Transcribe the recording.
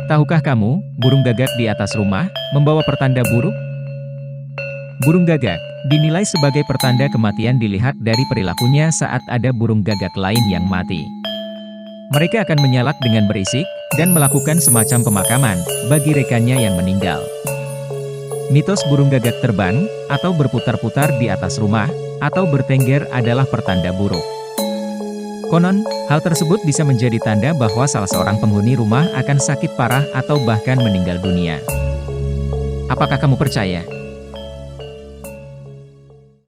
Tahukah kamu, burung gagak di atas rumah membawa pertanda buruk? Burung gagak dinilai sebagai pertanda kematian dilihat dari perilakunya saat ada burung gagak lain yang mati. Mereka akan menyalak dengan berisik dan melakukan semacam pemakaman bagi rekannya yang meninggal. Mitos burung gagak terbang atau berputar-putar di atas rumah atau bertengger adalah pertanda buruk. Konon, hal tersebut bisa menjadi tanda bahwa salah seorang penghuni rumah akan sakit parah atau bahkan meninggal dunia. Apakah kamu percaya?